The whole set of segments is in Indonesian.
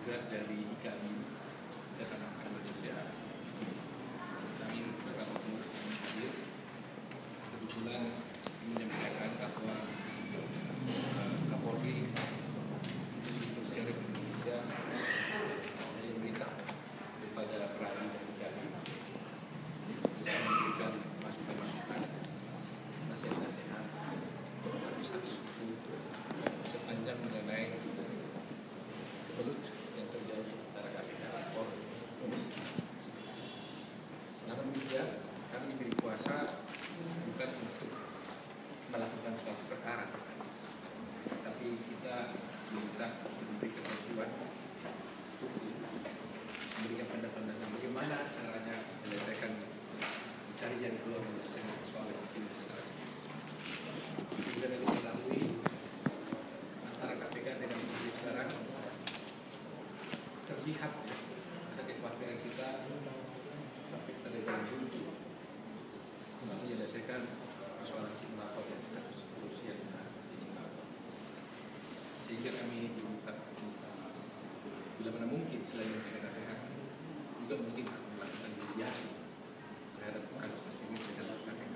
juga dari IKAMI, Ikatan Ahli Indonesia. Kami beberapa pengurus yang hadir kebetulan menyampaikan bahwa Kapolri Institut Syarif Indonesia yang berita kepada Peradi dan IKAMI bisa memberikan masukan-masukan, nasihat-nasihat bagi satu suku sepanjang mengenai kebelut yang terjadi antara KPK dan Polri. Namun juga kami diberi kuasa bukan untuk melakukan suatu perkara, tapi kita diminta untuk memberi ketentuan untuk memberikan pandangan bagaimana caranya menyelesaikan, mencari jalan keluar menyelesaikan persoalan itu sekarang. Sudah diketahui antara KPK dengan Polri sekarang terlihat ada kekhawatiran kita sampai terjadi buntu untuk menyelesaikan persoalan simulator dan kasus korupsi yang ada di Singapura. Sehingga kami diminta bila mana mungkin selain memberikan nasihat juga mungkin melakukan mediasi terhadap kasus tersebut dengan KPK.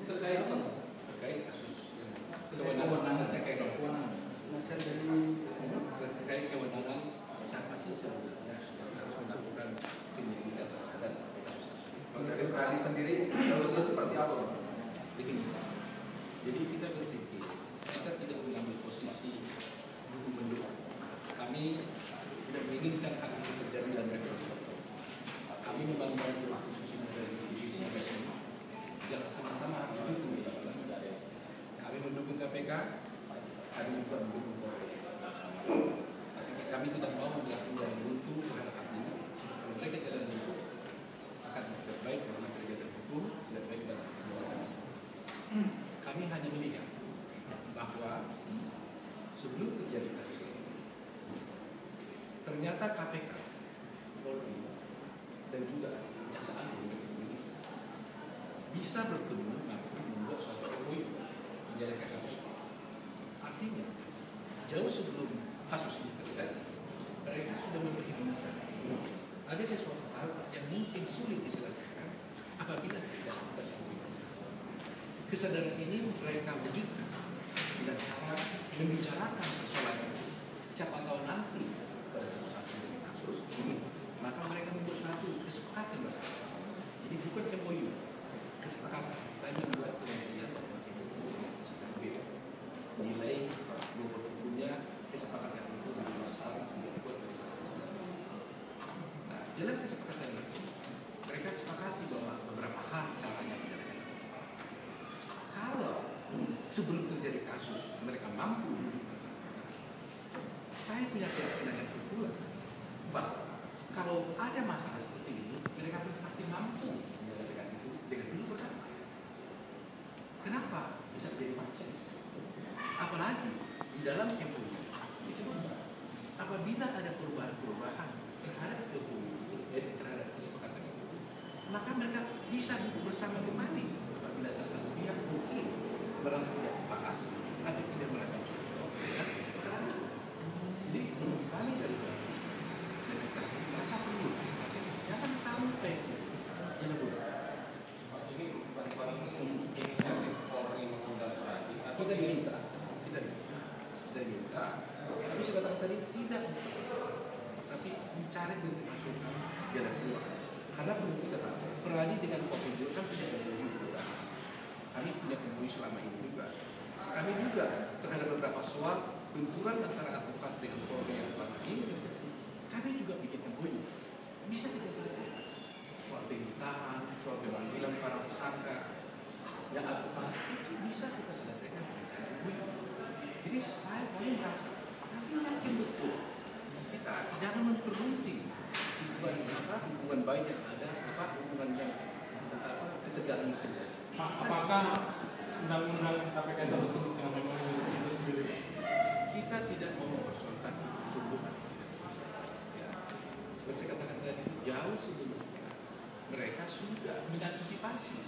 Terkait apa? Terkait kasus yang kewenangan terkait kewenangan. Terkait kewenangan siapa sih sebenarnya harus melakukan penyelidikan terhadap kasus tersebut. Kalau dari Peradi sendiri solusinya seperti apa, Pak? Begini, jadi kita berpikir kita tidak mengambil posisi mendukung. Kami tidak menginginkan hal itu terjadi dalam rekor. Kami membangun institusi dari institusi resmi yang sama-sama mendukung misalnya. Kami mendukung KPK, kami juga mendukung Polri. Kami tidak mau melakukan jalan buntu terhadap hal ini. Kalau mereka jalan buntu akan lebih baik dalam kegiatan hukum, lebih baik dalam kegiatan. Kami hanya melihat bahwa sebelum terjadi kasus ini, ternyata KPK, Polri, dan juga Jaksa Agung Indonesia bisa bertemu mampu membuat suatu MOU menjalankan kasus ini. Artinya, jauh sebelum kasus ini terjadi, mereka sudah memperhitungkan ada sesuatu hal yang mungkin sulit diselesaikan apabila tidak ada MOU. Kesadaran ini mereka wujudkan dengan cara membicarakan persoalan itu. Siapa tahu nanti pada suatu saat terjadi kasus, maka mereka membuat suatu kesepakatan bersama. Jadi bukan MOU, kesepakatan. Saya membuat kemudian nilai bobot hukumnya kesepakatan itu lebih besar dibuat dari dalam kesepakatan itu mereka sepakati bahwa beberapa hal caranya menjalankan. Kalau sebelum terjadi kasus mereka mampu bersama, saya punya keyakinan yang terpulang bahwa kalau ada masalah seperti ini mereka pasti mampu menyelesaikan itu dengan duduk bersama. Kenapa bisa jadi macam? Apalagi di dalam MOU disebutkan apabila ada perubahan-perubahan terhadap MOU terhadap kesepakatan itu, maka mereka bisa duduk bersama kembali apabila salah satu pihak mungkin merasa tidak pas atau tidak merasa cocok dengan kesepakatan itu. Jadi menurut kami dari mereka merasa perlu jangan sampai jangan lupa. Ini barang-barang inisiatif Polri mengundang Peradi atau Kita diminta, tapi sebatas tadi tidak, tapi mencari bentuk masukan jalan keluar. Karena perlu kita tahu, Peradi dengan Polri juga kan punya MOU juga. Kami punya MOU selama ini juga. Kami juga terhadap beberapa soal benturan antara advokat dengan Polri yang selama ini, kami juga bikin MOU. Bisa kita selesaikan. Soal penyitaan, soal pemanggilan para tersangka, yang advokat itu bisa kita selesaikan dengan cara MOU. Jadi saya paling merasa, kami yakin betul kita jangan memperunci hubungan baik yang ada, hubungan yang ketegangan itu. Apakah undang-undang KPK itu betul dengan MOU itu sendiri? Kita tidak mau mempersoalkan tumbuhan. Ya. Seperti saya katakan tadi, jauh sebelumnya mereka sudah mengantisipasi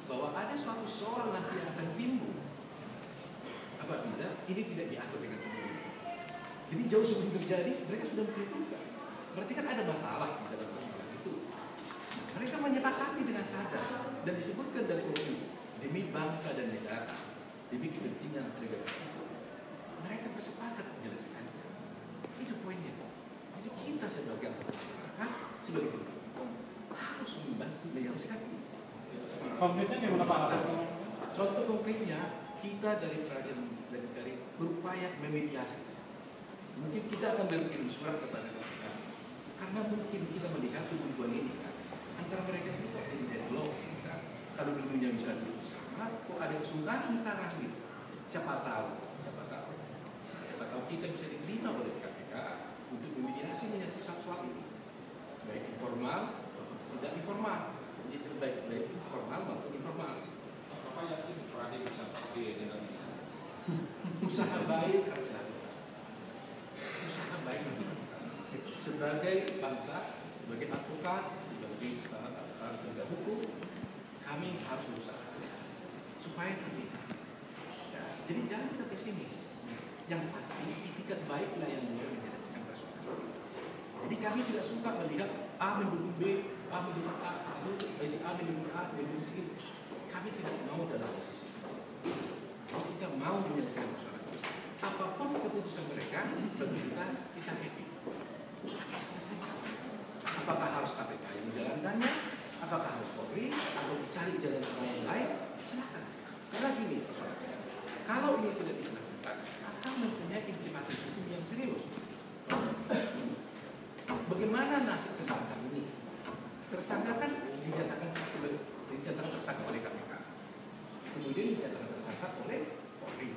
bahwa ada suatu soal nanti yang akan timbul apabila ini tidak diatur dengan MOU. Jadi jauh sebelum terjadi, mereka sudah memperhitungkan. Berarti kan ada masalah di dalam persoalan itu. Mereka menyepakati dengan sadar dan disebutkan dari MOU demi bangsa dan negara, demi kepentingan negara. Mereka bersepakat menyelesaikannya. Itu poinnya. Jadi kita sebagai masyarakat, sebagai pendukung harus membantu menyelesaikan ini. Konkretnya gimana Pak? Contoh konkretnya, kita dari peradilan negeri berupaya memediasi. Mungkin kita akan berkirim surat kepada KPK, karena mungkin kita melihat hubungan ini kan, antara mereka itu kok jadi deadlock. Kan? Kalau dulunya bisa duduk bersama, kok ada kesungkahan sekarang nih? Siapa tahu kita bisa diterima oleh KPK untuk memediasi soal ini, baik informal maupun tidak informal. Jadi baik formal maupun informal. Bapak yakin Pradi bisa? Pasti tidak bisa. Usaha baik kami lakukan. Usaha baik kami lakukan. Sebagai bangsa, sebagai advokat, sebagai penegak hukum, kami harus berusaha supaya kami. Ya, jadi jangan kita pesimis. Yang pasti itikat baiklah yang mulai menyelesaikan persoalan. Jadi kami tidak suka melihat A mendukung B, A mendukung A, lalu si A mendukung A, mendukung C. Kami tidak mau dalam posisi itu. Jadi kita mau menyelesaikan persoalan. Apapun keputusan mereka, bagi kita happy. Selesaikan. Apakah harus KPK yang menjalankannya? Apakah harus Polri? Atau dicari jalan yang lain? Silakan. Karena gini persoalannya. Kalau ini tidak diselesaikan, akan mempunyai implikasi hukum yang serius. Bagaimana nasib tersangka ini? Tersangka kan dinyatakan tersangka oleh KPK, kemudian dinyatakan tersangka oleh Polri.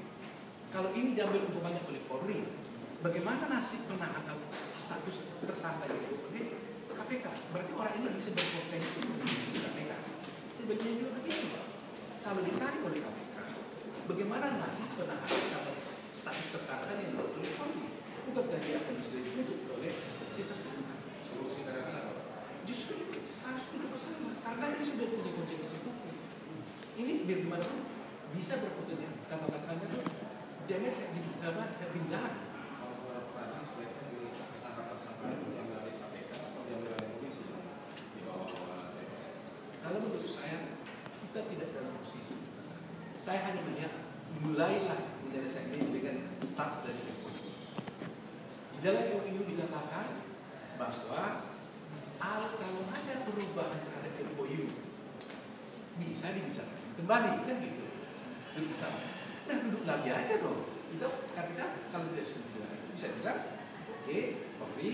Kalau ini diambil hukumannya oleh Polri, bagaimana nasib penahanan status tersangka oleh KPK? Berarti orang ini bisa berpotensi menjadi KPK. Sebaliknya juga begitu. Kalau ditarik oleh KPK, bagaimana nasib penahanan status tersangka yang dilakukan oleh Polri? Bukankah dia akan bisa dituntut oleh si tersangka? Solusi karena apa? Justru harus duduk bersama, karena ini sudah punya konsekuensi hukum. Ini biar gimana pun bisa berpotensi. Kata-katanya itu damage pindahan. Kalau Pradi sebaiknya di tersangka yang dari KPK atau yang dari polisi di bawah Kalau menurut saya, kita tidak dalam posisi. Saya hanya melihat mulailah menyelesaikan ini dengan start dari MOU. Di dalam MOU dikatakan bahwa kalau ada perubahan terhadap MOU bisa dibicarakan kembali, kan gitu. Nah, duduk lagi aja dong. Kita KPK kalau tidak setuju bisa bilang, oke, Polri,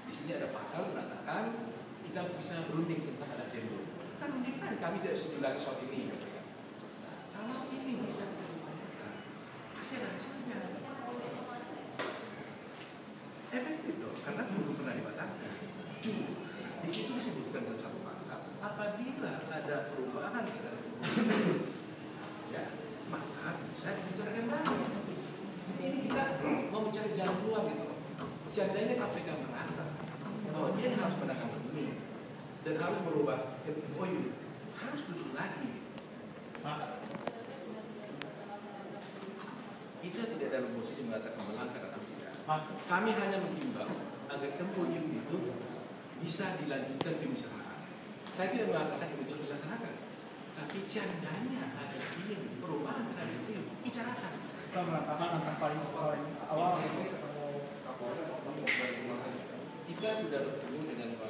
di sini ada pasal mengatakan kita bisa berunding tentang ada jendol. Kita runding aja, kami tidak setuju lagi soal ini. Nah, kalau ini bisa diupayakan, pasti ada hasilnya. Efektif dong, karena belum pernah dibatalkan. Cuma di situ disebutkan dalam satu pasal, apabila ada perubahan ya, maka bisa dibicarakan lagi. Jadi ini kita mau mencari jalan keluar gitu. Seandainya KPK merasa bahwa dia harus menangani ini dan harus merubah MOU, harus duduk lagi. Kita tidak dalam posisi mengatakan melanggar atau tidak. Kami hanya menghimbau agar MOU itu bisa dilanjutkan pembicaraan. Saya tidak mengatakan itu dilaksanakan, tapi seandainya ada ini perubahan terhadap itu, bicarakan. Kita mengatakan antara paling awal itu Kita sudah bertemu dengan Pak